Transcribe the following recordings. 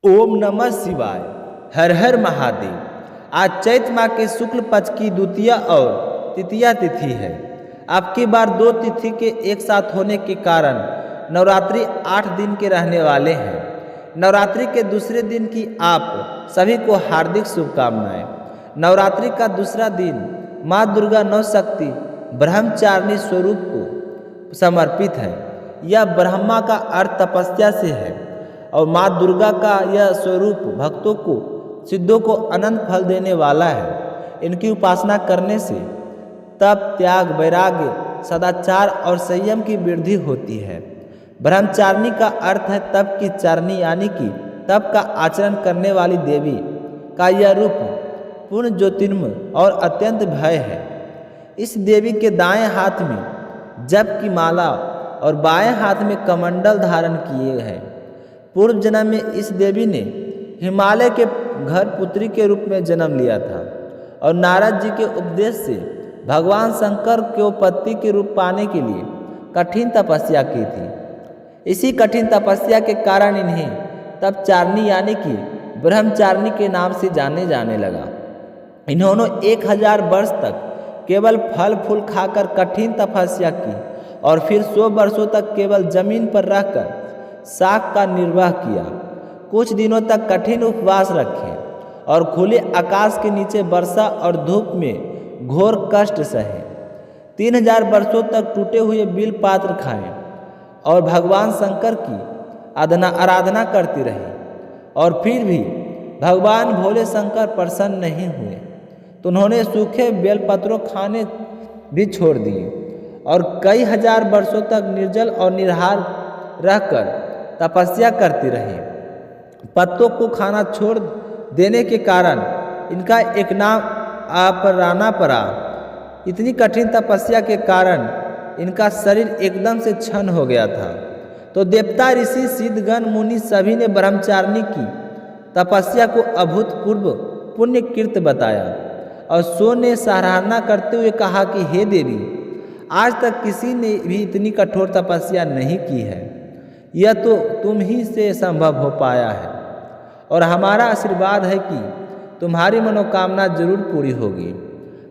ओम नमः शिवाय। हर हर महादेव। आज चैत माह के शुक्ल पक्ष की द्वितीया और तृतीया तिथि है। अब की बार दो तिथि के एक साथ होने के कारण नवरात्रि 8 दिन के रहने वाले हैं। नवरात्रि के दूसरे दिन की आप सभी को हार्दिक शुभकामनाएं। नवरात्रि का दूसरा दिन माँ दुर्गा नवशक्ति ब्रह्मचारिणी स्वरूप को समर्पित है। यह ब्रह्मा का अर्थ तपस्या से है और माँ दुर्गा का यह स्वरूप भक्तों को सिद्धों को अनंत फल देने वाला है। इनकी उपासना करने से तप, त्याग, वैराग्य, सदाचार और संयम की वृद्धि होती है। ब्रह्मचारिणी का अर्थ है तप की चारिणी, यानी कि तप का आचरण करने वाली देवी का यह रूप पूर्ण ज्योतिर्मय और अत्यंत भय है। इस देवी के दाएं हाथ में जप की माला और बाएं हाथ में कमंडल धारण किए हैं। पूर्व जन्म में इस देवी ने हिमालय के घर पुत्री के रूप में जन्म लिया था और नारद जी के उपदेश से भगवान शंकर को पति के रूप पाने के लिए कठिन तपस्या की थी। इसी कठिन तपस्या के कारण इन्हें तपचारिणी यानी कि ब्रह्मचारिणी के नाम से जाने लगा। इन्होंने 1000 वर्ष तक केवल फल फूल खाकर कठिन तपस्या की और फिर 100 वर्षों तक केवल जमीन पर रहकर शाक का निर्वाह किया। कुछ दिनों तक कठिन उपवास रखे और खुले आकाश के नीचे वर्षा और धूप में घोर कष्ट सहे। 3000 वर्षों तक टूटे हुए बिल पात्र खाए और भगवान शंकर की आराधना करती रही। और फिर भी भगवान भोले शंकर प्रसन्न नहीं हुए तो उन्होंने सूखे बेलपत्रों खाने भी छोड़ दिए और कई हजार वर्षों तक निर्जल और निराहार रहकर तपस्या करती रही। पत्तों को खाना छोड़ देने के कारण इनका एक नाम आपराना पड़ा। इतनी कठिन तपस्या के कारण इनका शरीर एकदम से क्षण हो गया था। तो देवता, ऋषि, सिद्धगण, मुनि सभी ने ब्रह्मचारिणी की तपस्या को अभूतपूर्व पुण्य कृत बताया और सो ने सराहना करते हुए कहा कि हे देवी, आज तक किसी ने भी इतनी कठोर तपस्या नहीं की है। यह तो तुम ही से संभव हो पाया है और हमारा आशीर्वाद है कि तुम्हारी मनोकामना जरूर पूरी होगी।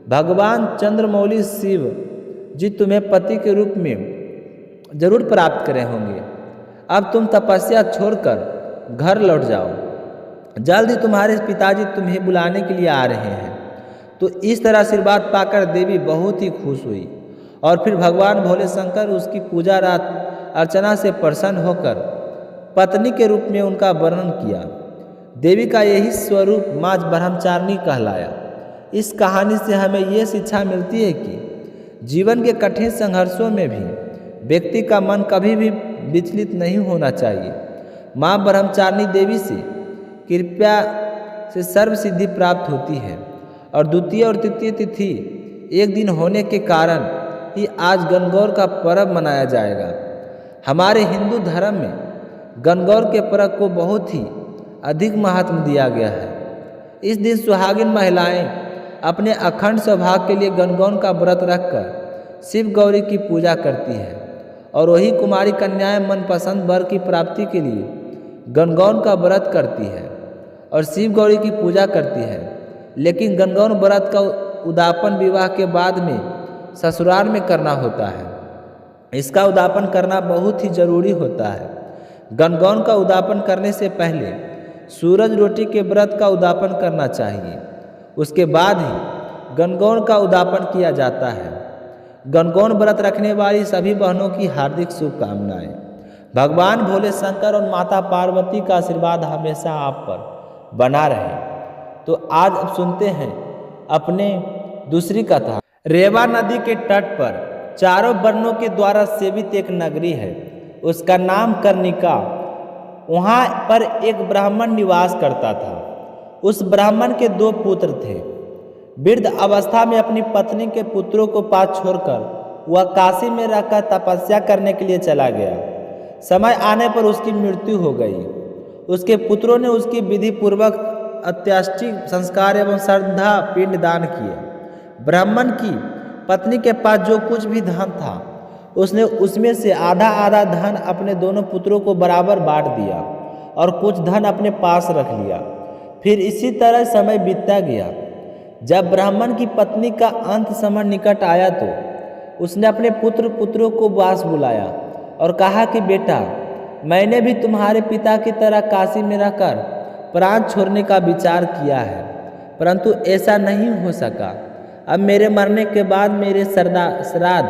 भगवान चंद्रमौली शिव जी तुम्हें पति के रूप में जरूर प्राप्त करे होंगे। अब तुम तपस्या छोड़कर घर लौट जाओ। जल्द ही तुम्हारे पिताजी तुम्हें बुलाने के लिए आ रहे हैं। तो इस तरह आशीर्वाद पाकर देवी बहुत ही खुश हुई और फिर भगवान भोले शंकर उसकी पूजा अर्चना से प्रसन्न होकर पत्नी के रूप में उनका वर्णन किया। देवी का यही स्वरूप माँ ब्रह्मचारिणी कहलाया। इस कहानी से हमें ये शिक्षा मिलती है कि जीवन के कठिन संघर्षों में भी व्यक्ति का मन कभी भी विचलित नहीं होना चाहिए। माँ ब्रह्मचारिणी देवी से कृपया से सर्व सिद्धि प्राप्त होती है और द्वितीय और तृतीय तिथि एक दिन होने के कारण ही आज गणगौर का पर्व मनाया जाएगा। हमारे हिंदू धर्म में गणगौर के पर्व को बहुत ही अधिक महत्व दिया गया है। इस दिन सुहागिन महिलाएं अपने अखंड सौभाग्य के लिए गणगौर का व्रत रखकर शिव गौरी की पूजा करती है और वही कुमारी कन्याएं मनपसंद वर की प्राप्ति के लिए गणगौर का व्रत करती है और शिव गौरी की पूजा करती है। लेकिन गणगौर व्रत का उद्यापन विवाह के बाद में ससुराल में करना होता है। इसका उद्यापन करना बहुत ही जरूरी होता है। गणगौर का उद्यापन करने से पहले सूरज रोटी के व्रत का उद्यापन करना चाहिए। उसके बाद ही गणगौर का उद्यापन किया जाता है। गणगौर व्रत रखने वाली सभी बहनों की हार्दिक शुभकामनाएं। भगवान भोले शंकर और माता पार्वती का आशीर्वाद हमेशा आप पर बना रहे। तो आज अब सुनते हैं अपने दूसरी कथा। रेवा नदी के तट पर चारों वर्णों के द्वारा सेवित एक नगरी है। उसका नाम कर्णिका। वहाँ पर एक ब्राह्मण निवास करता था। उस ब्राह्मण के 2 पुत्र थे। वृद्ध अवस्था में अपनी पत्नी के पुत्रों को पास छोड़कर वह काशी में रहकर तपस्या करने के लिए चला गया। समय आने पर उसकी मृत्यु हो गई। उसके पुत्रों ने उसकी विधि पूर्वक अंत्येष्टि संस्कार एवं श्रद्धा पिंड दान किए। ब्राह्मण की पत्नी के पास जो कुछ भी धन था उसने उसमें से आधा आधा धन अपने दोनों पुत्रों को बराबर बांट दिया और कुछ धन अपने पास रख लिया। फिर इसी तरह समय बीतता गया। जब ब्राह्मण की पत्नी का अंत समय निकट आया तो उसने अपने पुत्रों को पास बुलाया और कहा कि बेटा, मैंने भी तुम्हारे पिता की तरह काशी में रहकर प्राण छोड़ने का विचार किया है, परंतु ऐसा नहीं हो सका। अब मेरे मरने के बाद मेरे श्राद्ध,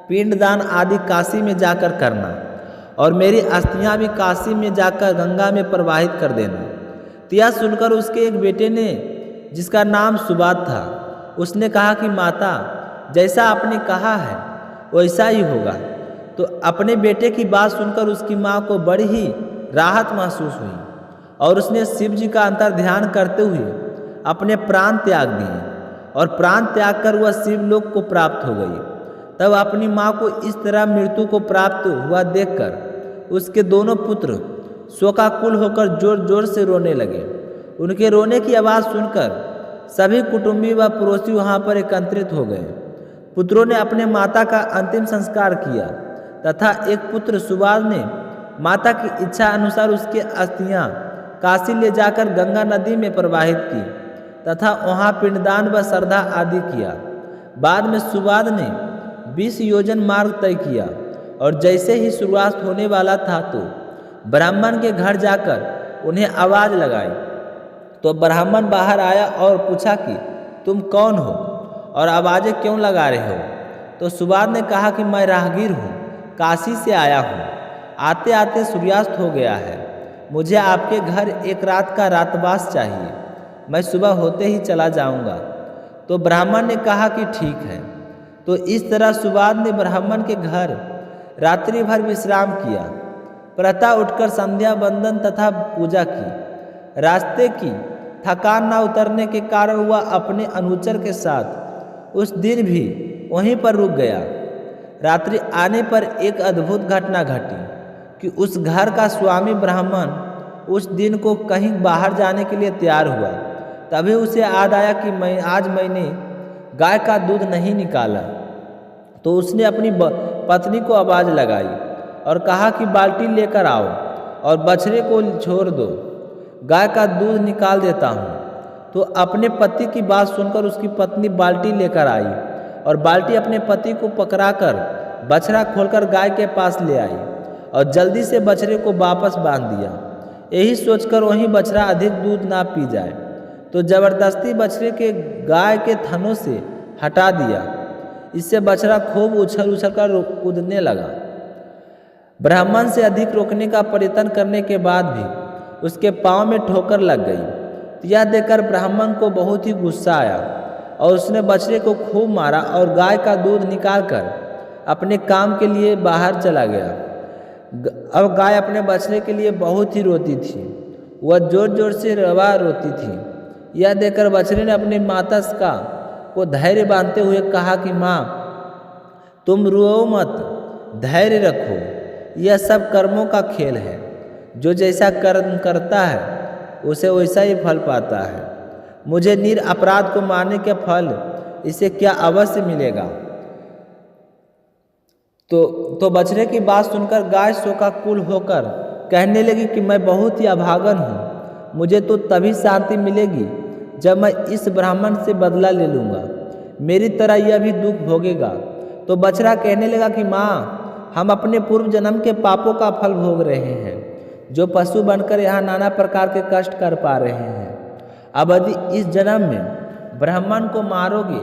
पिंडदान आदि काशी में जाकर करना और मेरी अस्थियां भी काशी में जाकर गंगा में प्रवाहित कर देना। यह सुनकर उसके एक बेटे ने, जिसका नाम सुबाद था, उसने कहा कि माता, जैसा आपने कहा है वैसा ही होगा। तो अपने बेटे की बात सुनकर उसकी माँ को बड़ी ही राहत महसूस हुई और उसने शिव जी का अंतर ध्यान करते हुए अपने प्राण त्याग दिए और प्राण त्याग कर वह शिवलोक को प्राप्त हो गई। तब अपनी माँ को इस तरह मृत्यु को प्राप्त हुआ देखकर उसके दोनों पुत्र शोकाकुल होकर जोर जोर से रोने लगे। उनके रोने की आवाज़ सुनकर सभी कुटुंबी व पड़ोसी वहाँ पर एकत्रित हो गए। पुत्रों ने अपने माता का अंतिम संस्कार किया तथा एक पुत्र सुबाद ने माता की इच्छा अनुसार उसके अस्थियां काशी ले जाकर गंगा नदी में प्रवाहित की तथा वहाँ पिंडदान व श्रद्धा आदि किया। बाद में सुबाद ने 20 योजन मार्ग तय किया और जैसे ही शुरुआत होने वाला था तो ब्राह्मण के घर जाकर उन्हें आवाज़ लगाई। तो ब्राह्मण बाहर आया और पूछा कि तुम कौन हो और आवाज़ें क्यों लगा रहे हो? तो सुबाद ने कहा कि मैं राहगीर हूँ, काशी से आया हूँ। आते आते सूर्यास्त हो गया है। मुझे आपके घर एक रात का रातवास चाहिए। मैं सुबह होते ही चला जाऊँगा। तो ब्राह्मण ने कहा कि ठीक है। तो इस तरह सुबाद ने ब्राह्मण के घर रात्रि भर विश्राम किया। प्रातः उठकर संध्या वंदन तथा पूजा की। रास्ते की थकान न उतरने के कारण वह अपने अनुचर के साथ उस दिन भी वहीं पर रुक गया। रात्रि आने पर एक अद्भुत घटना घटी कि उस घर का स्वामी ब्राह्मण उस दिन को कहीं बाहर जाने के लिए तैयार हुआ। तभी उसे याद आया कि मैंने गाय का दूध नहीं निकाला। तो उसने अपनी पत्नी को आवाज़ लगाई और कहा कि बाल्टी लेकर आओ और बछड़े को छोड़ दो, गाय का दूध निकाल देता हूँ। तो अपने पति की बात सुनकर उसकी पत्नी बाल्टी लेकर आई और बाल्टी अपने पति को पकड़ाकर बछड़ा खोलकर गाय के पास ले आई और जल्दी से बछड़े को वापस बांध दिया। यही सोचकर वहीं बछड़ा अधिक दूध ना पी जाए तो जबरदस्ती बछड़े के गाय के थनों से हटा दिया। इससे बछड़ा खूब उछल उछल कर कूदने लगा। ब्राह्मण से अधिक रोकने का प्रयत्न करने के बाद भी उसके पाँव में ठोकर लग गई। यह देखकर ब्राह्मण को बहुत ही गुस्सा आया और उसने बछड़े को खूब मारा और गाय का दूध निकालकर अपने काम के लिए बाहर चला गया। अब गाय अपने बछड़े के लिए बहुत ही रोती थी। वह जोर जोर से रोती थी। यह देखकर बछड़े ने अपनी माता को धैर्य बांधते हुए कहा कि माँ, तुम रो मत, धैर्य रखो। यह सब कर्मों का खेल है। जो जैसा कर्म करता है उसे वैसा ही फल पाता है। मुझे निरपराध को मारने के फल इसे क्या अवश्य मिलेगा। तो बछड़े की बात सुनकर गाय शोकाकुल होकर कहने लगी कि मैं बहुत ही अभागन हूँ। मुझे तो तभी शांति मिलेगी जब मैं इस ब्राह्मण से बदला ले लूँगा। मेरी तरह यह भी दुख भोगेगा। तो बछड़ा कहने लगा कि माँ, हम अपने पूर्व जन्म के पापों का फल भोग रहे हैं, जो पशु बनकर यहाँ नाना प्रकार के कष्ट कर पा रहे हैं। अब यदि इस जन्म में ब्राह्मण को मारोगे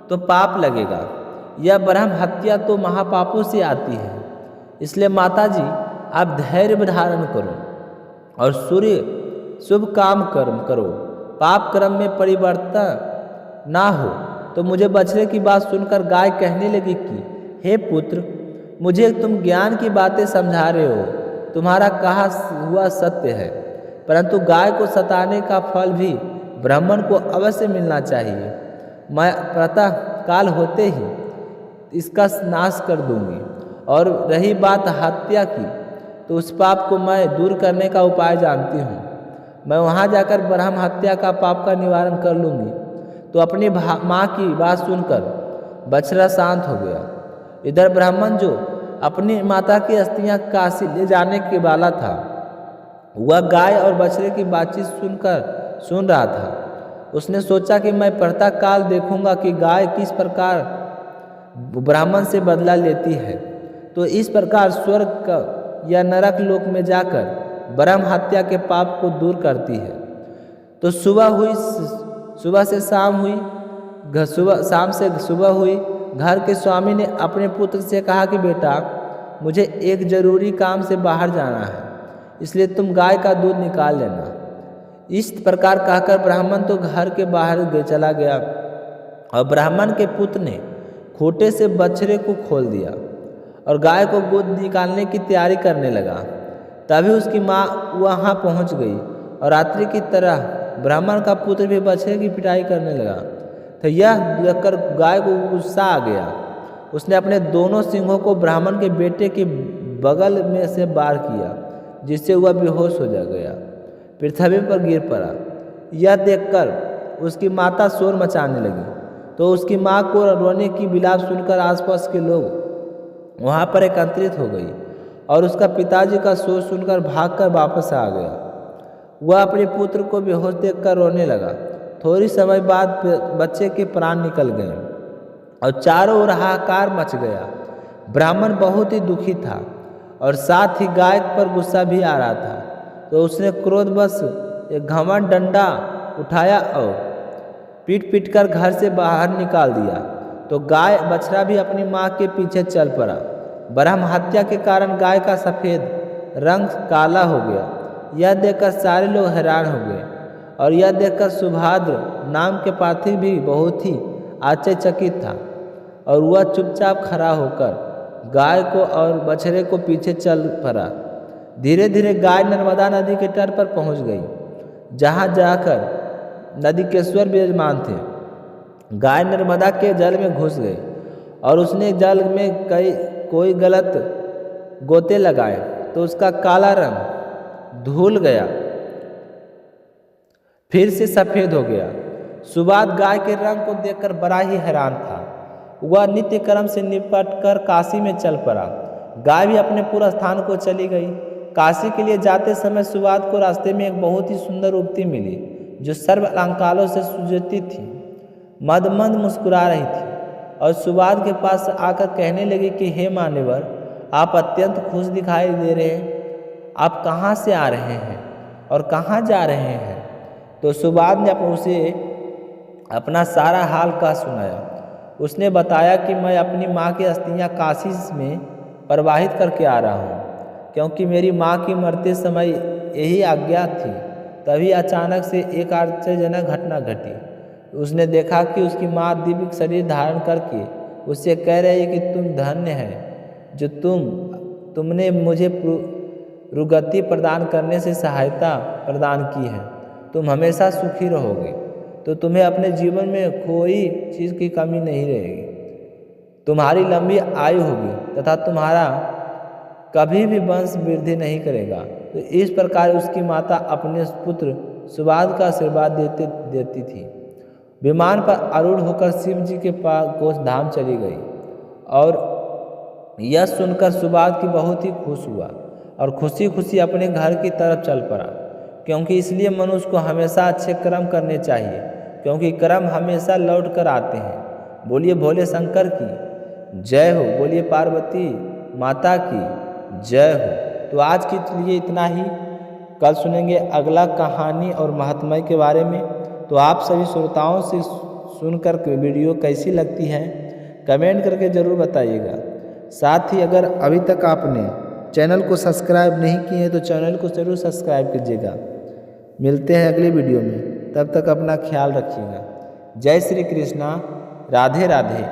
तो पाप लगेगा। यह ब्रह्म हत्या तो महापापों से आती है। इसलिए माताजी, आप धैर्य धारण करो और शुभ काम कर्म करो, पाप कर्म में परिवर्तन ना हो। तो मुझे बछड़े की बात सुनकर गाय कहने लगी कि हे पुत्र, मुझे तुम ज्ञान की बातें समझा रहे हो, तुम्हारा कहा हुआ सत्य है, परंतु गाय को सताने का फल भी ब्राह्मण को अवश्य मिलना चाहिए। मैं प्रातः काल होते ही इसका नाश कर दूंगी। और रही बात हत्या की, तो उस पाप को मैं दूर करने का उपाय जानती हूँ। मैं वहाँ जाकर ब्रह्म हत्या का पाप का निवारण कर लूँगी। तो अपनी माँ की बात सुनकर बछड़ा शांत हो गया। इधर ब्राह्मण जो अपनी माता की अस्थियाँ काशी ले जाने के वाला था, वह गाय और बछड़े की बातचीत सुन रहा था। उसने सोचा कि मैं प्रातः काल देखूंगा कि गाय किस प्रकार ब्राह्मण से बदला लेती है, तो इस प्रकार स्वर्ग या नरक लोक में जाकर ब्रह्म हत्या के पाप को दूर करती है। तो सुबह से शाम हुई। शाम से सुबह हुई। घर के स्वामी ने अपने पुत्र से कहा कि बेटा, मुझे एक जरूरी काम से बाहर जाना है, इसलिए तुम गाय का दूध निकाल लेना। इस प्रकार कहकर ब्राह्मण तो घर के बाहर चला गया और ब्राह्मण के पुत्र ने खूंटे से बछड़े को खोल दिया और गाय को दूध निकालने की तैयारी करने लगा। तभी उसकी माँ वहाँ पहुँच गई और रात्रि की तरह ब्राह्मण का पुत्र भी बछड़े की पिटाई करने लगा। तो यह देखकर गाय को गुस्सा आ गया। उसने अपने दोनों सिंहों को ब्राह्मण के बेटे के बगल में से बार किया, जिससे वह बेहोश हो गया, पृथ्वी पर गिर पड़ा। यह देखकर उसकी माता शोर मचाने लगी, तो उसकी माँ को रोने की विलाप सुनकर आसपास के लोग वहाँ पर एकत्रित हो गई और उसका पिताजी का शोर सुनकर भागकर वापस आ गया। वह अपने पुत्र को बेहोश देखकर रोने लगा। थोड़ी समय बाद बच्चे के प्राण निकल गए और चारों ओर हाहाकार मच गया। ब्राह्मण बहुत ही दुखी था और साथ ही गाय पर गुस्सा भी आ रहा था। तो उसने क्रोधवश एक घमंड डंडा उठाया और पीट कर घर से बाहर निकाल दिया। तो गाय बछड़ा भी अपनी माँ के पीछे चल पड़ा। ब्रह्म हत्या के कारण गाय का सफ़ेद रंग काला हो गया। यह देखकर सारे लोग हैरान हो गए और यह देखकर सुभाद्र नाम के पार्थी भी बहुत ही आश्चर्यचकित था और वह चुपचाप खड़ा होकर गाय को और बछड़े को पीछे चल पड़ा। धीरे धीरे गाय नर्मदा नदी के तट पर पहुंच गई, जहां जाकर नदीकेश्वर विराजमान थे। गाय नर्मदा के जल में घुस गई और उसने जल में कोई गलत गोते लगाए तो उसका काला रंग धुल गया, फिर से सफ़ेद हो गया। सुबाद गाय के रंग को देखकर बड़ा ही हैरान था। वह नित्य कर्म से निपट कर काशी में चल पड़ा। गाय भी अपने पूर्व स्थान को चली गई। काशी के लिए जाते समय सुबाद को रास्ते में एक बहुत ही सुंदर युवती मिली, जो सर्व अलंकारों से सुजती थी, मंद मुस्कुरा रही थी और सुबाद के पास आकर कहने लगी कि हे मान्यवर, आप अत्यंत खुश दिखाई दे रहे हैं। आप कहाँ से आ रहे हैं और कहाँ जा रहे हैं? तो सुबाद ने उसे अपना सारा हाल का सुनाया। उसने बताया कि मैं अपनी माँ की अस्थियाँ काशी में प्रवाहित करके आ रहा हूँ, क्योंकि मेरी माँ की मरते समय यही आज्ञा थी। तभी अचानक से एक आश्चर्यजनक घटना घटी। उसने देखा कि उसकी माँ दिव्य शरीर धारण करके उससे कह रही है कि तुम धन्य है जो तुमने मुझे रुगति प्रदान करने से सहायता प्रदान की है। तुम हमेशा सुखी रहोगे, तो तुम्हें अपने जीवन में कोई चीज़ की कमी नहीं रहेगी। तुम्हारी लंबी आयु होगी तथा तुम्हारा कभी भी वंश वृद्धि नहीं करेगा। तो इस प्रकार उसकी माता अपने पुत्र सुबाद का आशीर्वाद देती थी। विमान पर आरूढ़ होकर शिव जी के पास कोस धाम चली गई और यह सुनकर सुबाद की बहुत ही खुश हुआ और खुशी खुशी अपने घर की तरफ चल पड़ा। क्योंकि इसलिए मनुष्य को हमेशा अच्छे कर्म करने चाहिए, क्योंकि कर्म हमेशा लौट कर आते हैं। बोलिए भोले शंकर की जय हो, बोलिए पार्वती माता की जय हो। तो आज के लिए इतना ही। कल सुनेंगे अगला कहानी और महात्म्य के बारे में। तो आप सभी श्रोताओं से सुनकर के वीडियो कैसी लगती है कमेंट करके ज़रूर बताइएगा। साथ ही अगर अभी तक आपने चैनल को सब्सक्राइब नहीं किए हैं तो चैनल को ज़रूर सब्सक्राइब कीजिएगा। मिलते हैं अगले वीडियो में, तब तक अपना ख्याल रखिएगा। जय श्री कृष्णा, राधे राधे।